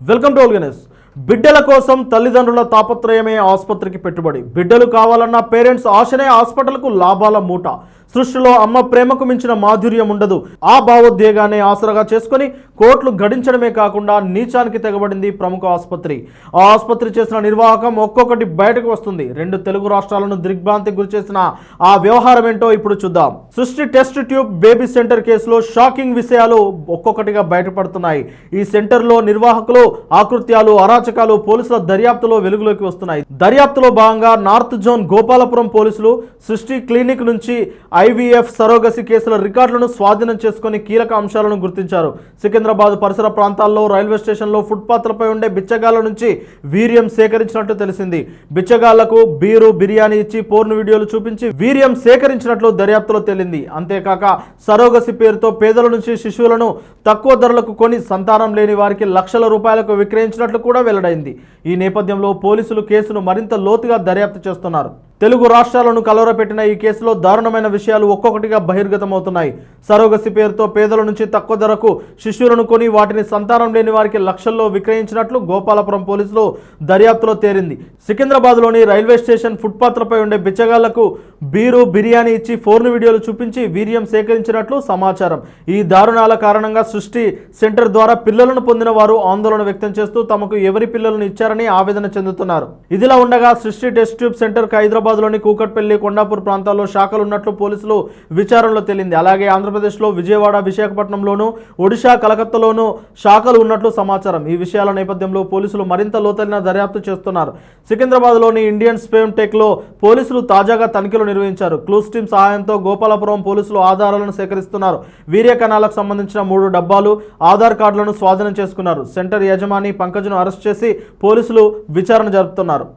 Welcome to ఆల్గనెస్. బిడ్డల కోసం తల్లిదండ్రుల తాపత్రయమే ఆసుపత్రికి పెట్టుబడి. బిడ్డలు కావాలన్న పేరెంట్స్ ఆశనే హాస్పిటల్కు లాభాల మూట. సృష్టిలో అమ్మ ప్రేమకు మించిన మాధుర్యం ఉండదు. ఆ భావోద్వేగాన్ని ఆసరాగా చేసుకుని కోట్లు గడించడమే కాకుండా నీచానికి తెగబడింది ప్రముఖ ఆసుపత్రి. ఆ ఆసుపత్రి చేసిన నిర్వాహకం ఒక్కొక్కటి బయటకు వస్తుంది. 2 తెలుగు రాష్ట్రాలను దిగ్భ్రాంతికి గురిచేసిన ఆ వ్యవహారం ఏంటో ఇప్పుడు చూద్దాం. సృష్టి టెస్ట్ ట్యూబ్ బేబీ సెంటర్ కేసులో షాకింగ్ విషయాలు ఒక్కొక్కటిగా బయటపడుతున్నాయి. ఈ సెంటర్లో నిర్వాహకులు ఆకృత్యాలు, అరాచకాలు పోలీసుల దర్యాప్తులో వెలుగులోకి వస్తున్నాయి. దర్యాప్తులో భాగంగా నార్త్ జోన్ గోపాలపురం పోలీసులు సృష్టి క్లినిక్ నుంచి ఐవీఎఫ్ సరోగసి కేసుల రికార్డులను స్వాధీనం చేసుకుని కీలక అంశాలను గుర్తించారు. సికింద్రాబాద్ పరిసర ప్రాంతాల్లో రైల్వే స్టేషన్లో ఫుట్పాత్లపై ఉండే బిచ్చగాళ్ల నుంచి వీర్యం సేకరించినట్లు తెలిసింది. బిచ్చగాళ్లకు బీరు, బిర్యానీ ఇచ్చి పోర్న్ వీడియోలు చూపించి వీర్యం సేకరించినట్లు దర్యాప్తులో తేలింది. అంతేకాక సరోగసి పేరుతో పేదల నుంచి శిశువులను తక్కువ ధరలకు కొని సంతానం లేని వారికి లక్షల రూపాయలకు విక్రయించినట్లు కూడా వెల్లడైంది. ఈ నేపథ్యంలో పోలీసులు కేసును మరింత లోతుగా దర్యాప్తు చేస్తున్నారు. తెలుగు రాష్ట్రాలను కలవరపెట్టిన ఈ కేసులో దారుణమైన విషయాలు ఒక్కొక్కటిగా బహిర్గతమవుతున్నాయి. సరోగసి పేరుతో పేదల నుంచి తక్కువ ధరకు శిశువులను కొని వాటిని సంతానం లేని వారికి లక్షల్లో విక్రయించినట్లు గోపాలపురం పోలీసులు దర్యాప్తులో తేలింది. సికింద్రాబాద్లోని రైల్వే స్టేషన్ ఫుట్పాత్లపై ఉండే బిచ్చగాళ్లకు బీరు, బిర్యానీ ఇచ్చి ఫోర్న్ వీడియోలు చూపించి వీర్యం సేకరించినట్లు సమాచారం. ఈ దారుణాల కారణంగా సృష్టి సెంటర్ ద్వారా పిల్లలను పొందిన వారు ఆందోళన వ్యక్తం చేస్తూ తమకు ఎవరి పిల్లలను ఇచ్చారని ఆవేదన చెందుతున్నారు. ఇదిలా ఉండగా సృష్టి టెస్ట్ ట్యూబ్ సెంటర్కు హైదరాబాద్లోని కూకట్పల్లి, కొండాపూర్ ప్రాంతాల్లో శాఖలు ఉన్నట్లు పోలీసులు విచారణలో తేలింది. అలాగే ఆంధ్రప్రదేశ్లో విజయవాడ, విశాఖపట్నంలోను, ఒడిశా, కలకత్తాలోనూ శాఖలు ఉన్నట్లు సమాచారం. ఈ విషయాల నేపథ్యంలో పోలీసులు మరింత లోతైన దర్యాప్తు చేస్తున్నారు. సికింద్రాబాద్లోని ఇండియన్ స్పెర్మ్ టెక్లో పోలీసులు తాజాగా తనిఖీలు నిర్వహించారు. క్లూస్ టీమ్ సహాయంతో గోపాలపురం పోలీసులు ఆధారాలను సేకరిస్తున్నారు. వీర్య కణాలకు సంబంధించిన 3 డబ్బాలు, ఆధార్ కార్డులను స్వాధీనం చేసుకున్నారు. సెంటర్ యజమాని పంకజ్ను అరెస్ట్ చేసి పోలీసులు విచారణ జరుపుతున్నారు.